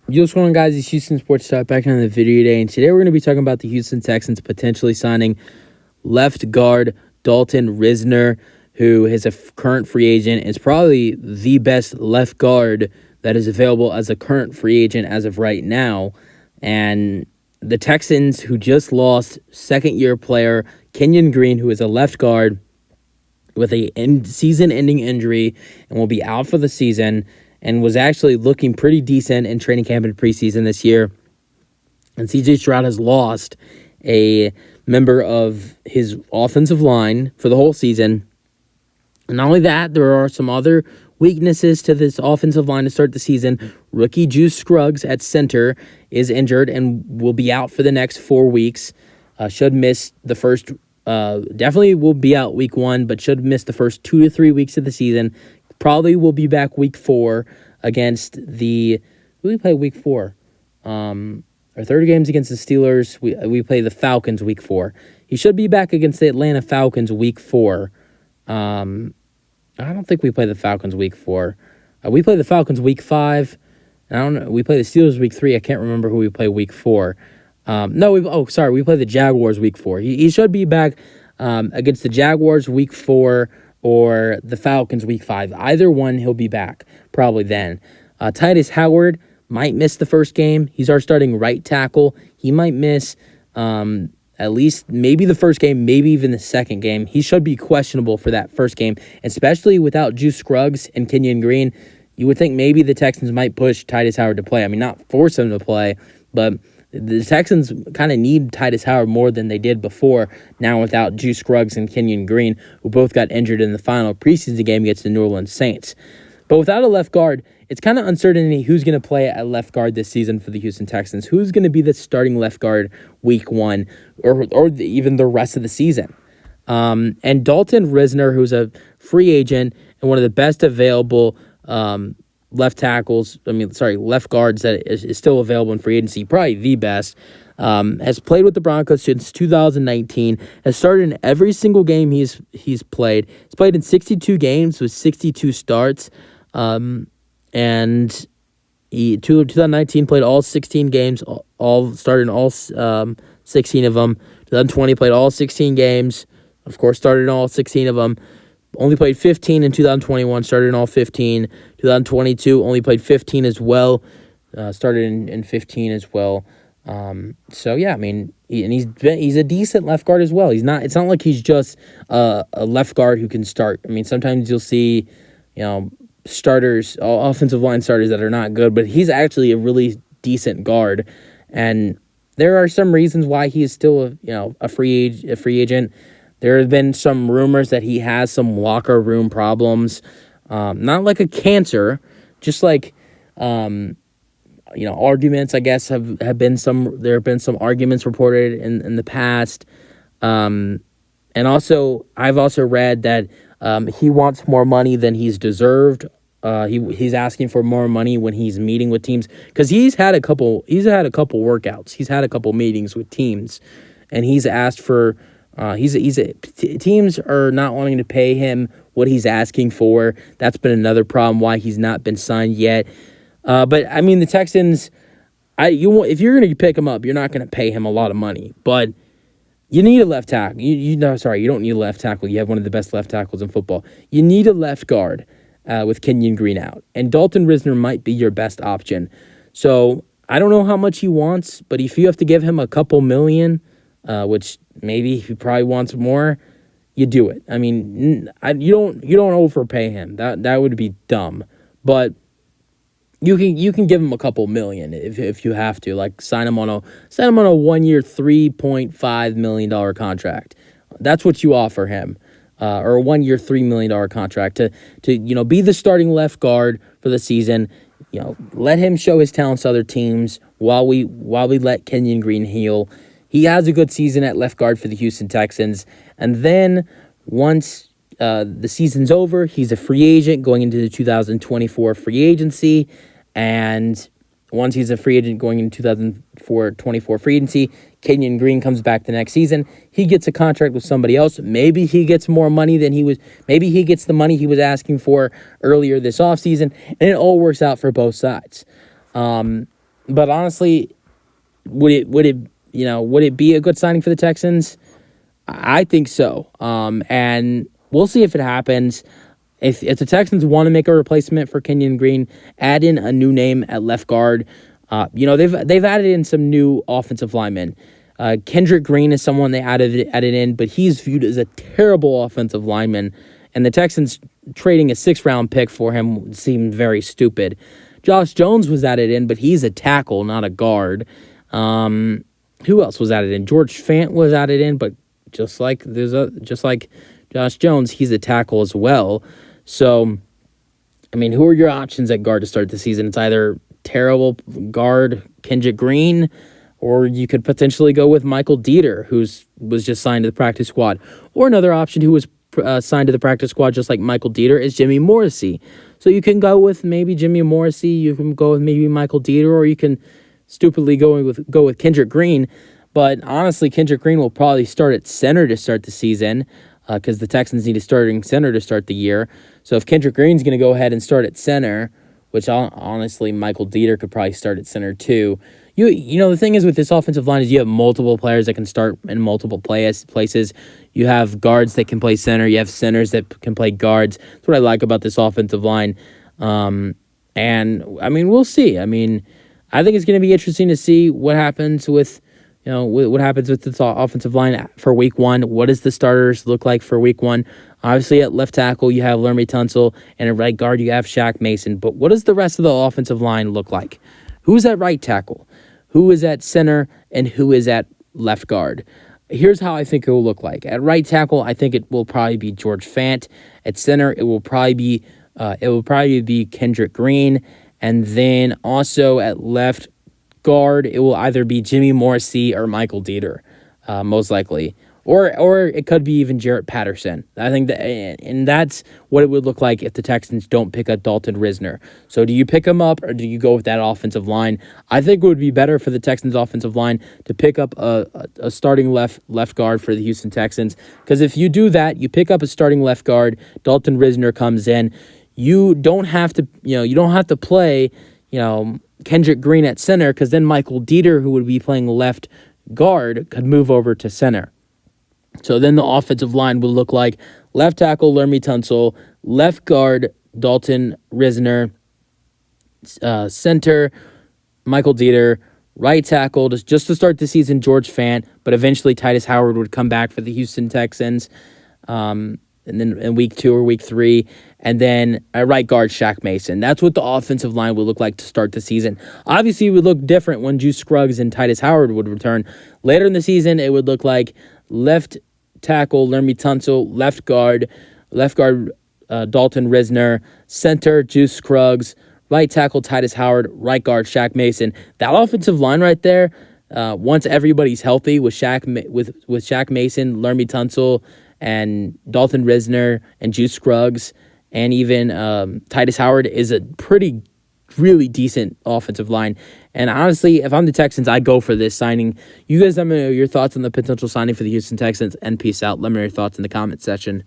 Yo, what's going on, guys? It's Houston Sports Talk back on the video today, and today we're going to be talking about the Houston Texans potentially signing left guard Dalton Risner, who is a current free agent. Is probably the best left guard that is available as a current free agent as of right now. And the Texans, who just lost second-year player Kenyon Green, who is a left guard with a season-ending injury and will be out for the season, and was actually looking pretty decent in training camp and preseason this year. And C.J. Stroud has lost a member of his offensive line for the whole season. And not only that, there are some other weaknesses to this offensive line to start the season. Rookie Juice Scruggs at center is injured and will be out for the next 4 weeks. Should miss the first, definitely will be out week 1, but should miss the first 2 to 3 weeks of the season. Probably will be back week 4 against the... Who we play week 4? Our third game's against the Steelers. We play the Falcons week 4. He should be back against the Atlanta Falcons week 4. I don't think we play the Falcons week 4. We play the Falcons week 5. I don't know. We play the Steelers week 3. I can't remember who we play week 4. We play the Jaguars week 4. He should be back against the Jaguars week 4 or the Falcons week 5. Either one, he'll be back probably then. Titus Howard might miss the first game. He's our starting right tackle. He might miss at least maybe the first game, maybe even the second game. He should be questionable for that first game, especially without Juice Scruggs and Kenyon Green. You would think maybe the Texans might push Titus Howard to play. I mean, not force him to play, but the Texans kind of need Titus Howard more than they did before, now without Juice Scruggs and Kenyon Green, who both got injured in the final preseason game against the New Orleans Saints. But without a left guard, it's kind of uncertainty who's going to play at left guard this season for the Houston Texans. Who's going to be the starting left guard week 1 or even the rest of the season? And Dalton Risner, who's a free agent and one of the best available left guards that is still available in free agency, probably the best, has played with the Broncos since 2019, has started in every single game he's played. He's played in 62 games with 62 starts, and he 2019 played all 16 games, all started in all 16 of them. 2020 played all 16 games, of course started in all 16 of them. Only played 15 in 2021, started in all 15. 2022 only played 15 as well, started in 15 as well. He's a decent left guard as well. It's not like he's just a left guard who can start. I mean, sometimes you'll see, starters, offensive line starters that are not good, but he's actually a really decent guard. And there are some reasons why he is still a free agent. There have been some rumors that he has some locker room problems, not like a cancer, just like, arguments, I guess, have been some. There have been some arguments reported in the past, and also I've also read that he wants more money than he's deserved. He's asking for more money when he's meeting with teams because he's had a couple workouts. He's had a couple meetings with teams, and he's asked for. Teams are not wanting to pay him what he's asking for. That's been another problem why he's not been signed yet. But I mean, the Texans, if you're going to pick him up, you're not going to pay him a lot of money. But you need a left tackle. You don't need a left tackle. You have one of the best left tackles in football. You need a left guard with Kenyon Green out, and Dalton Risner might be your best option. So I don't know how much he wants, but if you have to give him a couple million, which maybe he probably wants more, you do it. I mean, you don't overpay him. That would be dumb. But you can give him a couple million if you have to. Like sign him on a 1-year $3.5 million contract. That's what you offer him. Or a 1-year $3 million contract to be the starting left guard for the season. Let him show his talents to other teams while we let Kenyon Green heal. He has a good season at left guard for the Houston Texans. And then once the season's over, he's a free agent going into the 2024 free agency. And once he's a free agent going into 2024 free agency, Kenyon Green comes back the next season. He gets a contract with somebody else. Maybe he gets more money than maybe he gets the money he was asking for earlier this offseason. And it all works out for both sides. But honestly, would it be a good signing for the Texans? I think so. And we'll see if it happens. If the Texans want to make a replacement for Kenyon Green, add in a new name at left guard. They've added in some new offensive linemen. Kendrick Green is someone they added in, but he's viewed as a terrible offensive lineman, and the Texans trading a 6th-round pick for him seemed very stupid. Josh Jones was added in, but he's a tackle, not a guard. Who else was added in? George Fant was added in, but just like Josh Jones, he's a tackle as well. So, I mean, who are your options at guard to start the season? It's either terrible guard Kendrick Green, or you could potentially go with Michael Dieter, who was just signed to the practice squad. Or another option who was signed to the practice squad just like Michael Dieter is Jimmy Morrissey. So you can go with maybe Jimmy Morrissey, you can go with maybe Michael Dieter, or you can stupidly go with Kendrick Green. But honestly, Kendrick Green will probably start at center to start the season, because the Texans need a starting center to start the year. So if Kendrick Green's going to go ahead and start at center, which honestly Michael Dieter could probably start at center too. The thing is with this offensive line is you have multiple players that can start in multiple places. You have guards that can play center. You have centers that can play guards. That's what I like about this offensive line. And I mean, we'll see. I mean, I think it's going to be interesting to see what happens with this offensive line for week 1. What does the starters look like for week 1? Obviously, at left tackle, you have Laremy Tunsil, and at right guard, you have Shaq Mason. But what does the rest of the offensive line look like? Who's at right tackle? Who is at center? And who is at left guard? Here's how I think it will look like. At right tackle, I think it will probably be George Fant. At center, it will probably be Kendrick Green. And then also at left guard, it will either be Jimmy Morrissey or Michael Dieter, most likely. Or it could be even Jarrett Patterson. I think and that's what it would look like if the Texans don't pick up Dalton Risner. So do you pick him up or do you go with that offensive line? I think it would be better for the Texans offensive line to pick up a starting left guard for the Houston Texans. Because if you do that, you pick up a starting left guard, Dalton Risner comes in, you don't have to play, Kendrick Green at center, because then Michael Dieter, who would be playing left guard, could move over to center. So then the offensive line will look like left tackle Laremy Tunsil, left guard Dalton Risner, center Michael Dieter, right tackle just to start the season George Fant, but eventually Titus Howard would come back for the Houston Texans. And then in week 2 or week 3, and then at right guard, Shaq Mason. That's what the offensive line will look like to start the season. Obviously, it would look different when Juice Scruggs and Titus Howard would return. Later in the season, it would look like left tackle, Laremy Tunsil, left guard, Dalton Risner, center, Juice Scruggs, right tackle, Titus Howard, right guard, Shaq Mason. That offensive line right there, once everybody's healthy with Shaq Mason, Laremy Tunsil, and Dalton Risner and Juice Scruggs and even Titus Howard is a really decent offensive line. And honestly, if I'm the Texans, I go for this signing. You guys let me know your thoughts on the potential signing for the Houston Texans, and peace out. Let me know your thoughts in the comment section.